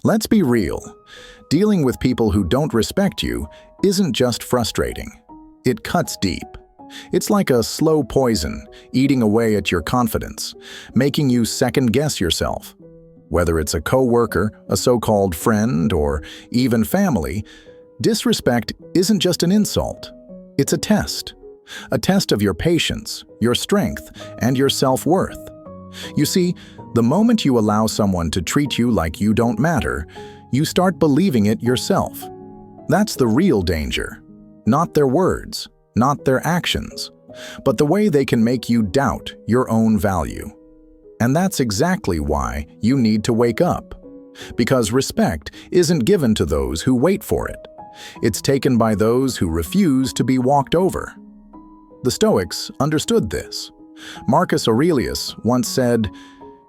Let's be real. Dealing with people who don't respect you isn't just frustrating. It cuts deep. It's like a slow poison, eating away at your confidence, making you second-guess yourself. Whether it's a coworker, a so-called friend, or even family, disrespect isn't just an insult. It's a test of your patience, your strength, and your self-worth. You see, the moment you allow someone to treat you like you don't matter, you start believing it yourself. That's the real danger. Not their words, not their actions, but the way they can make you doubt your own value. And that's exactly why you need to wake up. Because respect isn't given to those who wait for it. It's taken by those who refuse to be walked over. The Stoics understood this. Marcus Aurelius once said,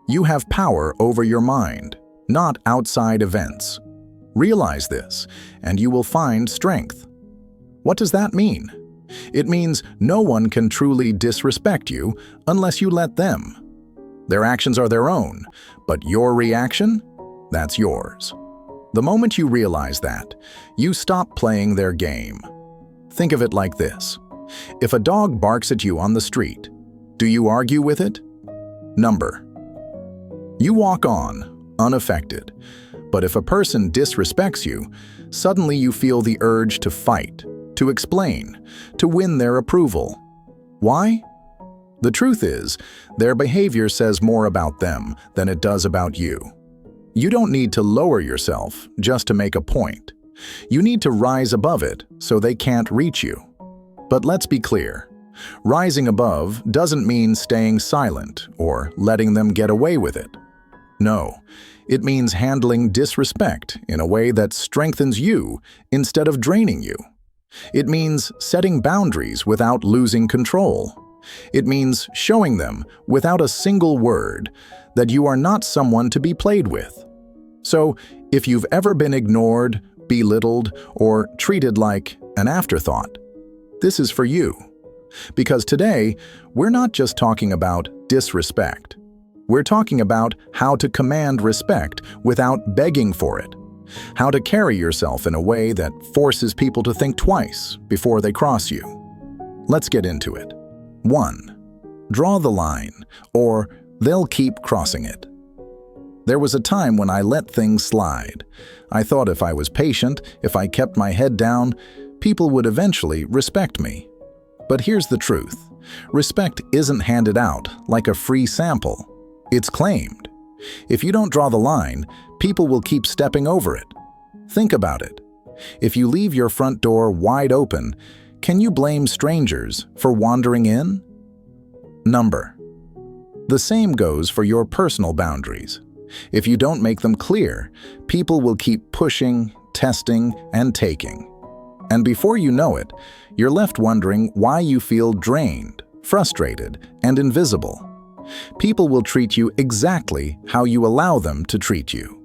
"You have power over your mind, not outside events. Realize this, and you will find strength." What does that mean? It means no one can truly disrespect you unless you let them. Their actions are their own, but your reaction? That's yours. The moment you realize that, you stop playing their game. Think of it like this. If a dog barks at you on the street, do you argue with it? Number. You walk on, unaffected. But if a person disrespects you, suddenly you feel the urge to fight, to explain, to win their approval. Why? The truth is, their behavior says more about them than it does about you. You don't need to lower yourself just to make a point. You need to rise above it so they can't reach you. But let's be clear. Rising above doesn't mean staying silent or letting them get away with it. No, it means handling disrespect in a way that strengthens you instead of draining you. It means setting boundaries without losing control. It means showing them, without a single word, that you are not someone to be played with. So, if you've ever been ignored, belittled, or treated like an afterthought, this is for you. Because today, we're not just talking about disrespect. We're talking about how to command respect without begging for it. How to carry yourself in a way that forces people to think twice before they cross you. Let's get into it. 1. Draw the line, or they'll keep crossing it. There was a time when I let things slide. I thought if I was patient, if I kept my head down, people would eventually respect me. But here's the truth. Respect isn't handed out like a free sample. It's claimed. If you don't draw the line, people will keep stepping over it. Think about it. If you leave your front door wide open, can you blame strangers for wandering in? Number. The same goes for your personal boundaries. If you don't make them clear, people will keep pushing, testing, and taking. And before you know it, you're left wondering why you feel drained, frustrated, and invisible. People will treat you exactly how you allow them to treat you.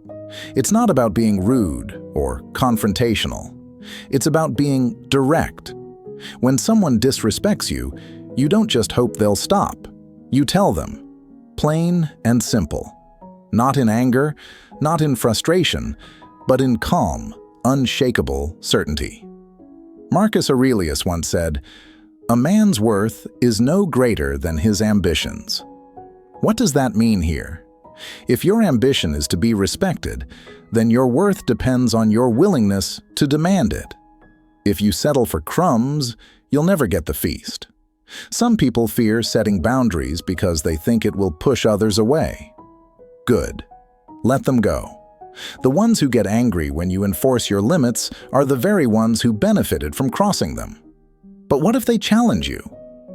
It's not about being rude or confrontational. It's about being direct. When someone disrespects you, you don't just hope they'll stop. You tell them. Plain and simple. Not in anger, not in frustration, but in calm, unshakable certainty. Marcus Aurelius once said, "A man's worth is no greater than his ambitions." What does that mean here? If your ambition is to be respected, then your worth depends on your willingness to demand it. If you settle for crumbs, you'll never get the feast. Some people fear setting boundaries because they think it will push others away. Good. Let them go. The ones who get angry when you enforce your limits are the very ones who benefited from crossing them. But what if they challenge you?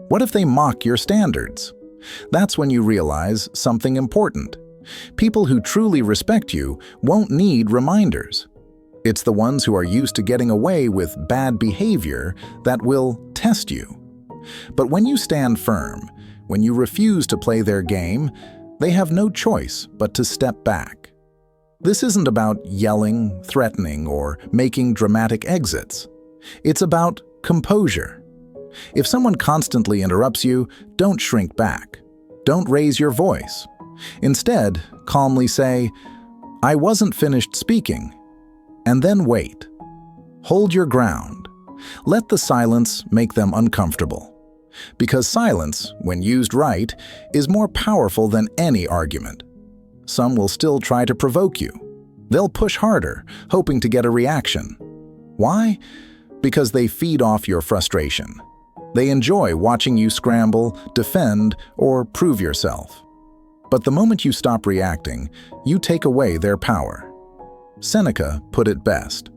What if they mock your standards? That's when you realize something important. People who truly respect you won't need reminders. It's the ones who are used to getting away with bad behavior that will test you. But when you stand firm, when you refuse to play their game, they have no choice but to step back. This isn't about yelling, threatening, or making dramatic exits. It's about composure. If someone constantly interrupts you, don't shrink back. Don't raise your voice. Instead, calmly say, I wasn't finished speaking. And then wait. Hold your ground. Let the silence make them uncomfortable. Because silence, when used right, is more powerful than any argument. Some will still try to provoke you. They'll push harder, hoping to get a reaction. Why? Because they feed off your frustration. They enjoy watching you scramble, defend, or prove yourself. But the moment you stop reacting, you take away their power. Seneca put it best.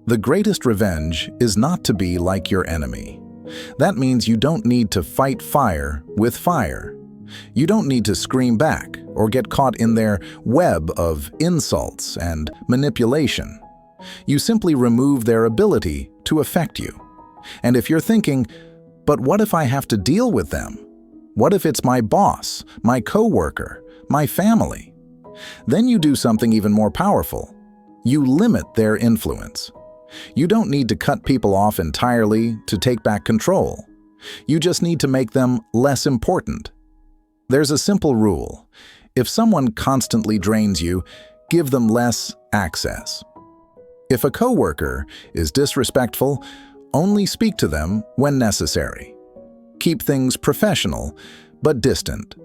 The greatest revenge is not to be like your enemy. That means you don't need to fight fire with fire. You don't need to scream back or get caught in their web of insults and manipulation. You simply remove their ability to affect you. And if you're thinking, but what if I have to deal with them? What if it's my boss, my coworker, my family? Then you do something even more powerful. You limit their influence. You don't need to cut people off entirely to take back control. You just need to make them less important. There's a simple rule. If someone constantly drains you, give them less access. If a coworker is disrespectful, only speak to them when necessary. Keep things professional, but distant.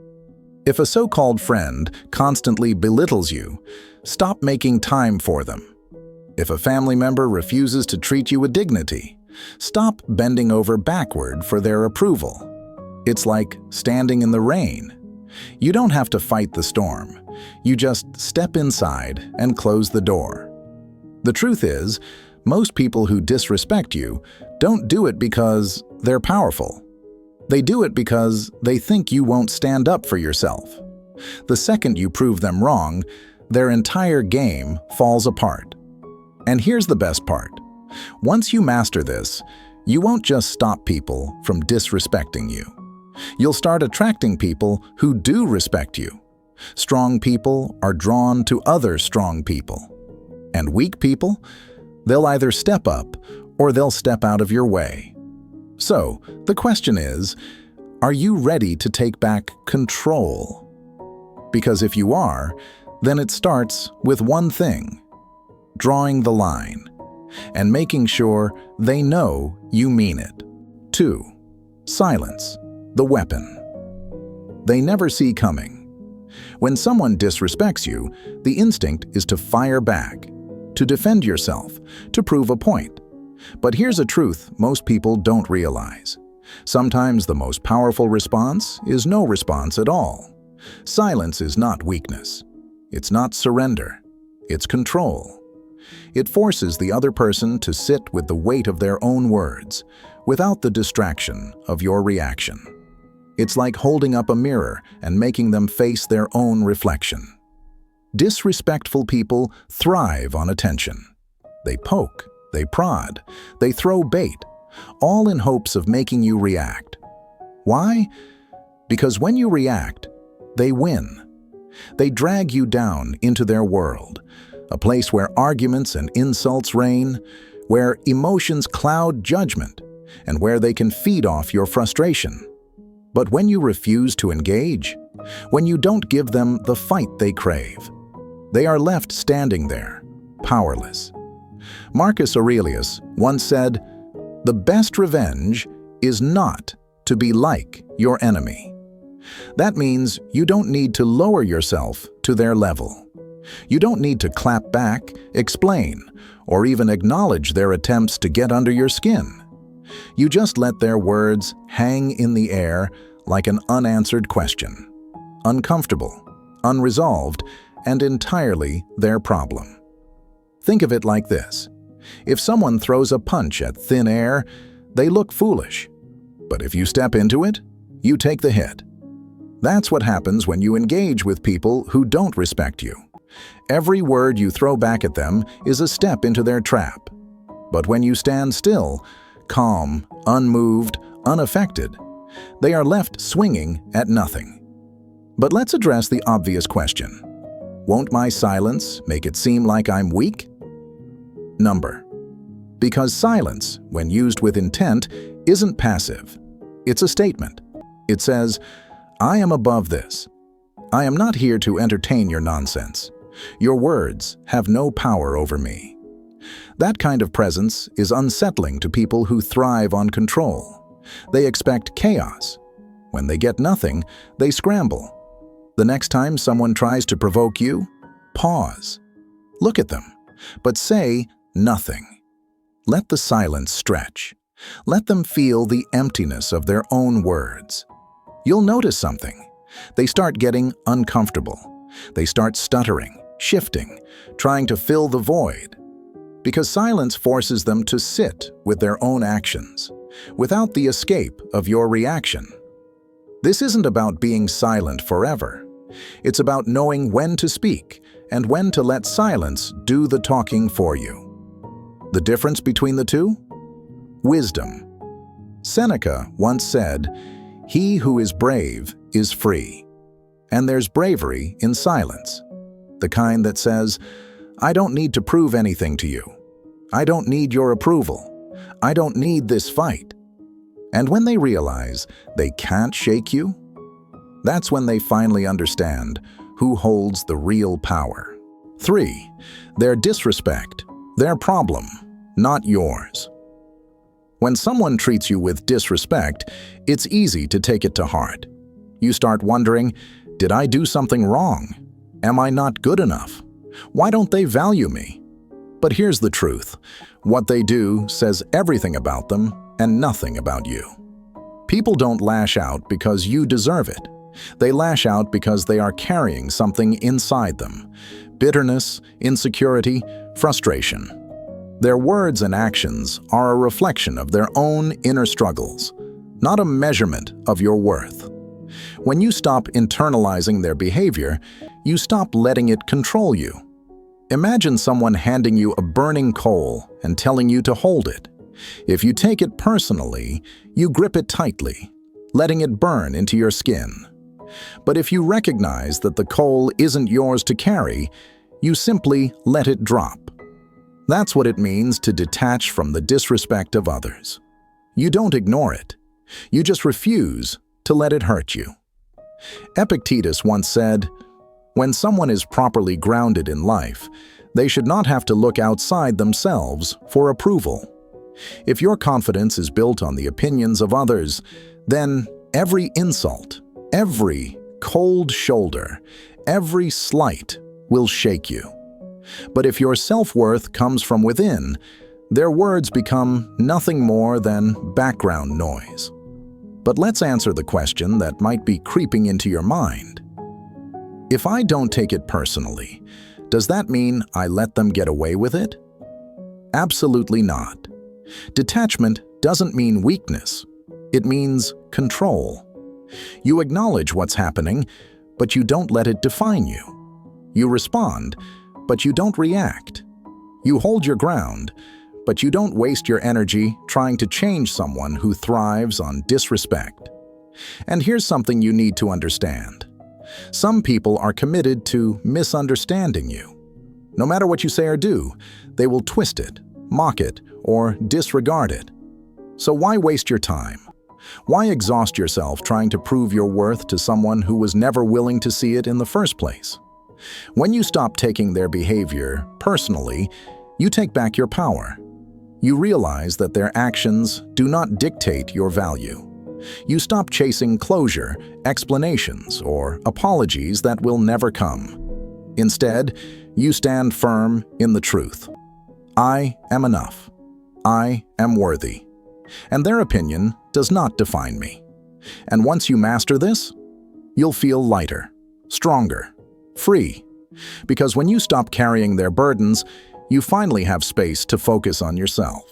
If a so-called friend constantly belittles you, stop making time for them. If a family member refuses to treat you with dignity, stop bending over backward for their approval. It's like standing in the rain. You don't have to fight the storm. You just step inside and close the door. The truth is, most people who disrespect you don't do it because they're powerful. They do it because they think you won't stand up for yourself. The second you prove them wrong, their entire game falls apart. And here's the best part. Once you master this, you won't just stop people from disrespecting you. You'll start attracting people who do respect you. Strong people are drawn to other strong people. And weak people, they'll either step up or they'll step out of your way. So, the question is, are you ready to take back control? Because if you are, then it starts with one thing: drawing the line and making sure they know you mean it. 2. Silence, the weapon. They never see coming. When someone disrespects you, the instinct is to fire back, to defend yourself, to prove a point. But here's a truth most people don't realize. Sometimes the most powerful response is no response at all. Silence is not weakness. It's not surrender. It's control. It forces the other person to sit with the weight of their own words, without the distraction of your reaction. It's like holding up a mirror and making them face their own reflection. Disrespectful people thrive on attention. They poke, they prod, they throw bait, all in hopes of making you react. Why? Because when you react, they win. They drag you down into their world, a place where arguments and insults reign, where emotions cloud judgment, and where they can feed off your frustration. But when you refuse to engage, when you don't give them the fight they crave, they are left standing there, powerless. Marcus Aurelius once said, "The best revenge is not to be like your enemy." That means you don't need to lower yourself to their level. You don't need to clap back, explain, or even acknowledge their attempts to get under your skin. You just let their words hang in the air like an unanswered question. Uncomfortable, unresolved, and entirely their problem. Think of it like this. If someone throws a punch at thin air, they look foolish. But if you step into it, you take the hit. That's what happens when you engage with people who don't respect you. Every word you throw back at them is a step into their trap. But when you stand still, calm, unmoved, unaffected, they are left swinging at nothing. But let's address the obvious question. Won't my silence make it seem like I'm weak? Because silence, when used with intent, isn't passive. It's a statement. It says, "I am above this. I am not here to entertain your nonsense. Your words have no power over me. That kind of presence is unsettling to people who thrive on control. They expect chaos. When they get nothing, they scramble. The next time someone tries to provoke you, pause. Look at them, but say nothing. Let the silence stretch. Let them feel the emptiness of their own words. You'll notice something. They start getting uncomfortable. They start stuttering, shifting, trying to fill the void. Because silence forces them to sit with their own actions, without the escape of your reaction. This isn't about being silent forever. It's about knowing when to speak and when to let silence do the talking for you. The difference between the two? Wisdom. Seneca once said, "He who is brave is free." And there's bravery in silence. The kind that says, "I don't need to prove anything to you. I don't need your approval. I don't need this fight." And when they realize they can't shake you, that's when they finally understand who holds the real power. 3. Their disrespect, their problem, not yours. When someone treats you with disrespect, it's easy to take it to heart. You start wondering, did I do something wrong? Am I not good enough? Why don't they value me? But here's the truth. What they do says everything about them and nothing about you. People don't lash out because you deserve it. They lash out because they are carrying something inside them. Bitterness, insecurity, frustration. Their words and actions are a reflection of their own inner struggles, not a measurement of your worth. When you stop internalizing their behavior, you stop letting it control you. Imagine someone handing you a burning coal and telling you to hold it. If you take it personally, you grip it tightly, letting it burn into your skin. But if you recognize that the coal isn't yours to carry, you simply let it drop. That's what it means to detach from the disrespect of others. You don't ignore it. You just refuse to let it hurt you. Epictetus once said, "When someone is properly grounded in life, they should not have to look outside themselves for approval." If your confidence is built on the opinions of others, then every insult, every cold shoulder, every slight will shake you. But if your self-worth comes from within, their words become nothing more than background noise. But let's answer the question that might be creeping into your mind. If I don't take it personally, does that mean I let them get away with it? Absolutely not. Detachment doesn't mean weakness. It means control. You acknowledge what's happening, but you don't let it define you. You respond, but you don't react. You hold your ground, but you don't waste your energy trying to change someone who thrives on disrespect. And here's something you need to understand. Some people are committed to misunderstanding you. No matter what you say or do, they will twist it, mock it, or disregard it. So why waste your time? Why exhaust yourself trying to prove your worth to someone who was never willing to see it in the first place? When you stop taking their behavior personally, you take back your power. You realize that their actions do not dictate your value. You stop chasing closure, explanations, or apologies that will never come. Instead, you stand firm in the truth. I am enough. I am worthy. And their opinion does not define me. And once you master this, you'll feel lighter, stronger, free. Because when you stop carrying their burdens, you finally have space to focus on yourself.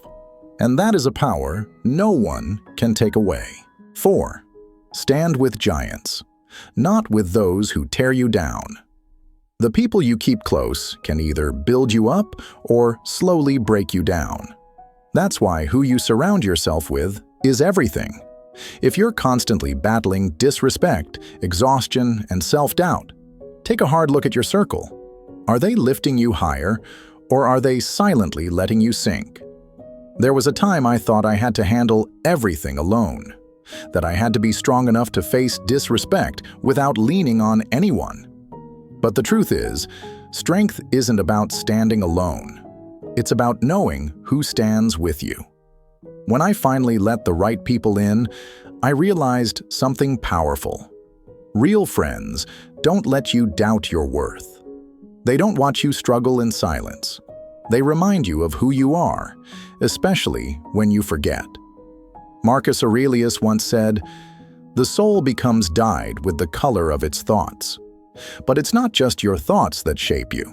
And that is a power no one can take away. 4. Stand with giants, not with those who tear you down. The people you keep close can either build you up or slowly break you down. That's why who you surround yourself with is everything. If you're constantly battling disrespect, exhaustion, and self-doubt, take a hard look at your circle. Are they lifting you higher, or are they silently letting you sink? There was a time I thought I had to handle everything alone, that I had to be strong enough to face disrespect without leaning on anyone. But the truth is, Strength isn't about standing alone. It's about knowing who stands with you. When I finally let the right people in, I realized something powerful. Real friends don't let you doubt your worth. They don't watch you struggle in silence. They remind you of who you are, especially when you forget. Marcus Aurelius once said, "The soul becomes dyed with the color of its thoughts." But it's not just your thoughts that shape you.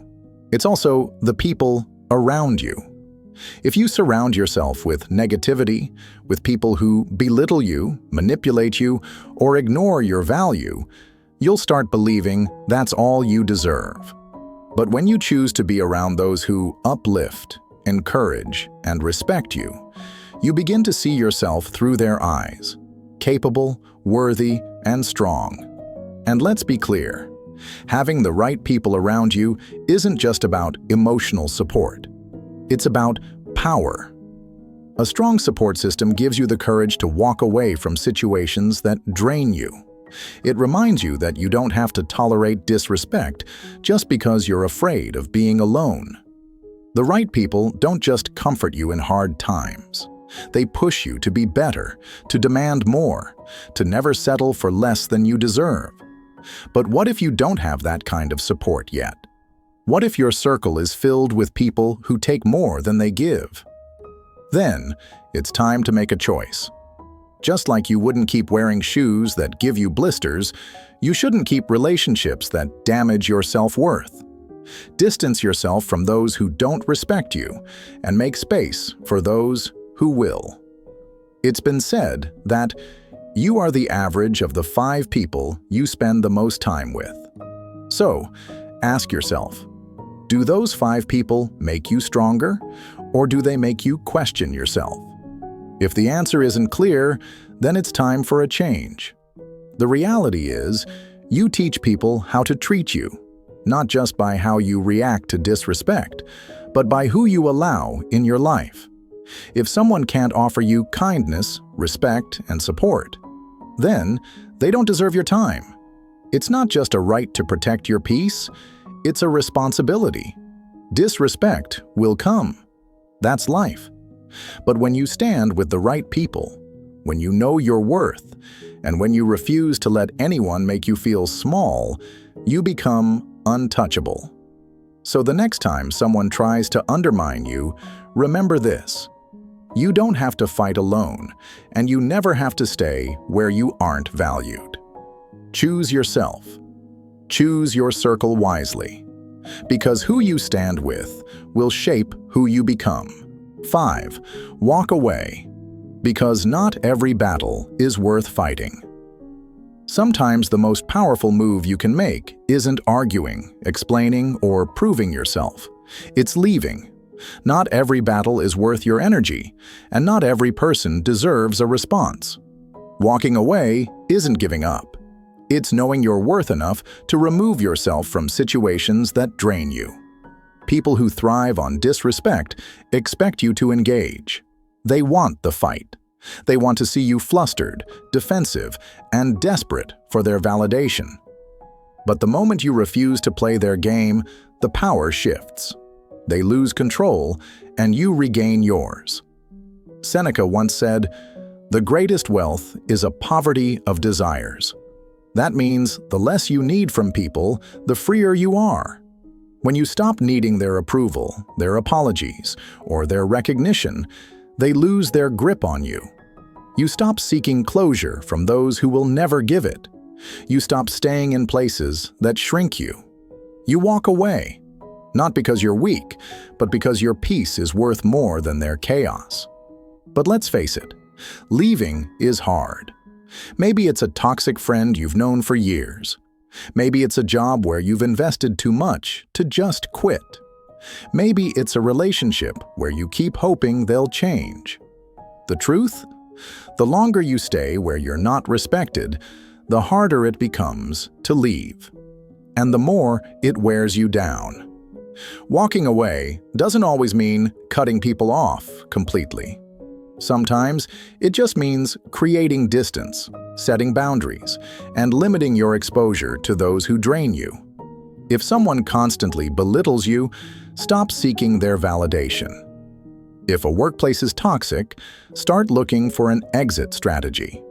It's also the people around you. If you surround yourself with negativity, with people who belittle you, manipulate you, or ignore your value, you'll start believing that's all you deserve. But when you choose to be around those who uplift, encourage, and respect you, you begin to see yourself through their eyes, capable, worthy, and strong. And let's be clear, having the right people around you isn't just about emotional support. It's about power. A strong support system gives you the courage to walk away from situations that drain you. It reminds you that you don't have to tolerate disrespect just because you're afraid of being alone. The right people don't just comfort you in hard times. They push you to be better, to demand more, to never settle for less than you deserve. But what if you don't have that kind of support yet? What if your circle is filled with people who take more than they give? Then, it's time to make a choice. Just like you wouldn't keep wearing shoes that give you blisters, you shouldn't keep relationships that damage your self-worth. Distance yourself from those who don't respect you and make space for those who will. It's been said that you are the average of the 5 people you spend the most time with. So, ask yourself, do those 5 people make you stronger, or do they make you question yourself? If the answer isn't clear, then it's time for a change. The reality is, you teach people how to treat you, not just by how you react to disrespect, but by who you allow in your life. If someone can't offer you kindness, respect, and support, then they don't deserve your time. It's not just a right to protect your peace, it's a responsibility. Disrespect will come. That's life. But when you stand with the right people, when you know your worth, and when you refuse to let anyone make you feel small, you become untouchable. So the next time someone tries to undermine you, remember this. You don't have to fight alone, and you never have to stay where you aren't valued. Choose yourself. Choose your circle wisely, because who you stand with will shape who you become. 5. Walk away, because not every battle is worth fighting. Sometimes the most powerful move you can make isn't arguing, explaining, or proving yourself. It's leaving. Not every battle is worth your energy, and not every person deserves a response. Walking away isn't giving up. It's knowing you're worth enough to remove yourself from situations that drain you. People who thrive on disrespect expect you to engage. They want the fight. They want to see you flustered, defensive, and desperate for their validation. But the moment you refuse to play their game, the power shifts. They lose control, and you regain yours. Seneca once said, "The greatest wealth is a poverty of desires." That means the less you need from people, the freer you are. When you stop needing their approval, their apologies, or their recognition, they lose their grip on you. You stop seeking closure from those who will never give it. You stop staying in places that shrink you. You walk away, not because you're weak, but because your peace is worth more than their chaos. But let's face it, leaving is hard. Maybe it's a toxic friend you've known for years. Maybe it's a job where you've invested too much to just quit. Maybe it's a relationship where you keep hoping they'll change. The truth? The longer you stay where you're not respected, the harder it becomes to leave. And the more it wears you down. Walking away doesn't always mean cutting people off completely. Sometimes it just means creating distance, setting boundaries, and limiting your exposure to those who drain you. If someone constantly belittles you, stop seeking their validation. If a workplace is toxic, start looking for an exit strategy.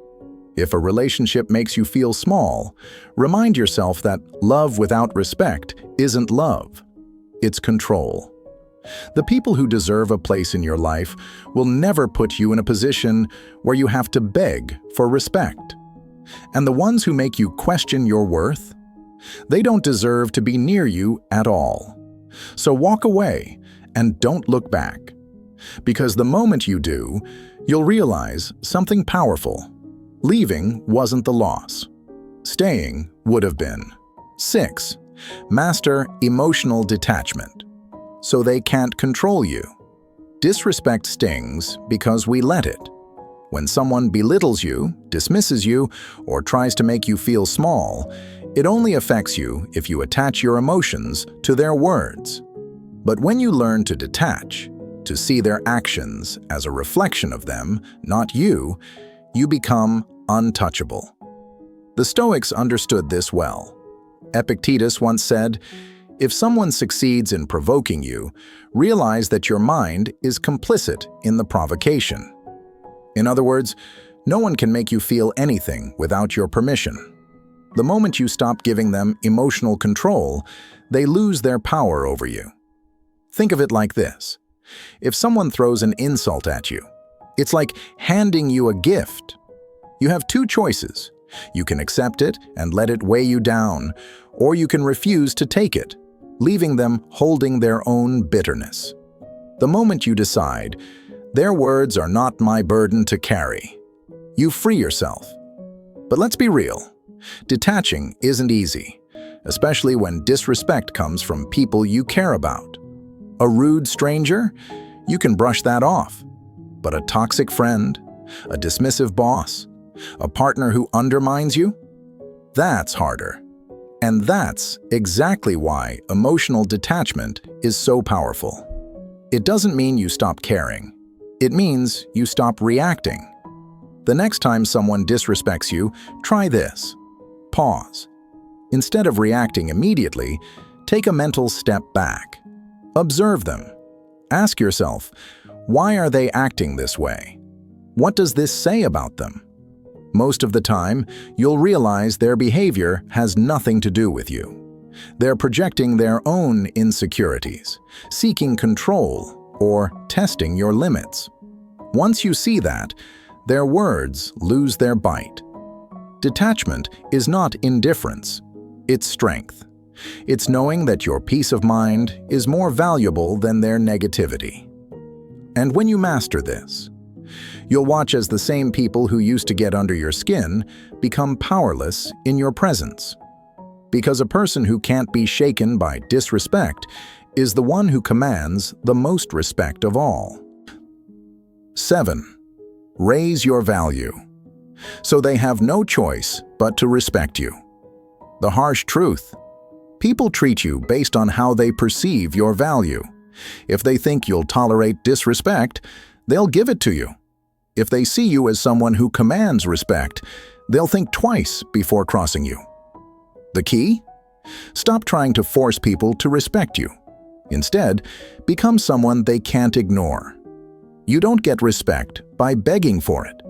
If a relationship makes you feel small, remind yourself that love without respect isn't love. It's control. The people who deserve a place in your life will never put you in a position where you have to beg for respect. And the ones who make you question your worth, they don't deserve to be near you at all. So walk away and don't look back. Because the moment you do, you'll realize something powerful. Leaving wasn't the loss. Staying would have been. 6. Master emotional detachment. So they can't control you. Disrespect stings because we let it. When someone belittles you, dismisses you, or tries to make you feel small, it only affects you if you attach your emotions to their words. But when you learn to detach, to see their actions as a reflection of them, not you, you become untouchable. The Stoics understood this well. Epictetus once said, "If someone succeeds in provoking you, realize that your mind is complicit in the provocation." In other words, no one can make you feel anything without your permission. The moment you stop giving them emotional control, they lose their power over you. Think of it like this. If someone throws an insult at you, it's like handing you a gift. You have two choices. You can accept it and let it weigh you down, or you can refuse to take it, leaving them holding their own bitterness. The moment you decide, "Their words are not my burden to carry," you free yourself. But let's be real. Detaching isn't easy, especially when disrespect comes from people you care about. A rude stranger? You can brush that off. But a toxic friend? A dismissive boss? A partner who undermines you? That's harder. And that's exactly why emotional detachment is so powerful. It doesn't mean you stop caring. It means you stop reacting. The next time someone disrespects you, try this. Pause. Instead of reacting immediately, take a mental step back. Observe them. Ask yourself, why are they acting this way? What does this say about them? Most of the time, you'll realize their behavior has nothing to do with you. They're projecting their own insecurities, seeking control, or testing your limits. Once you see that, their words lose their bite. Detachment is not indifference, it's strength. It's knowing that your peace of mind is more valuable than their negativity. And when you master this, you'll watch as the same people who used to get under your skin become powerless in your presence. Because a person who can't be shaken by disrespect is the one who commands the most respect of all. 7. Raise your value. So they have no choice but to respect you. The harsh truth: people treat you based on how they perceive your value. If they think you'll tolerate disrespect, they'll give it to you. If they see you as someone who commands respect, they'll think twice before crossing you. The key? Stop trying to force people to respect you. Instead, become someone they can't ignore. You don't get respect by begging for it.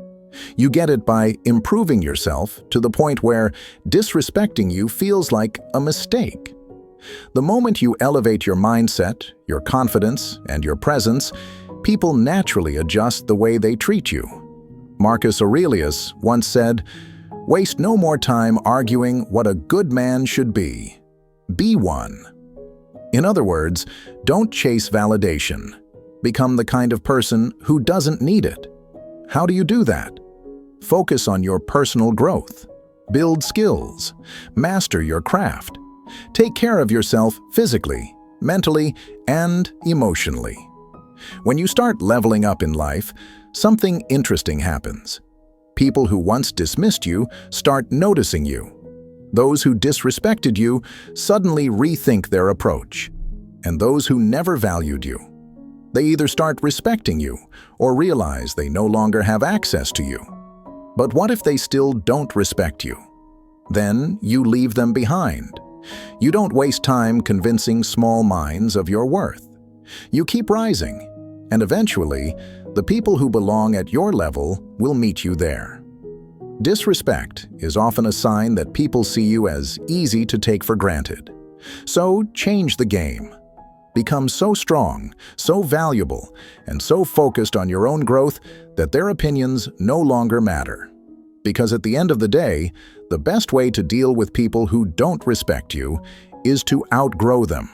You get it by improving yourself to the point where disrespecting you feels like a mistake. The moment you elevate your mindset, your confidence, and your presence, people naturally adjust the way they treat you. Marcus Aurelius once said, "Waste no more time arguing what a good man should be. Be one." In other words, don't chase validation. Become the kind of person who doesn't need it. How do you do that? Focus on your personal growth. Build skills. Master your craft. Take care of yourself physically, mentally, and emotionally. When you start leveling up in life, something interesting happens. People who once dismissed you start noticing you. Those who disrespected you suddenly rethink their approach. And those who never valued you, they either start respecting you or realize they no longer have access to you. But what if they still don't respect you? Then you leave them behind. You don't waste time convincing small minds of your worth. You keep rising, and eventually, the people who belong at your level will meet you there. Disrespect is often a sign that people see you as easy to take for granted. So change the game. Become so strong, so valuable, and so focused on your own growth that their opinions no longer matter. Because at the end of the day, the best way to deal with people who don't respect you is to outgrow them.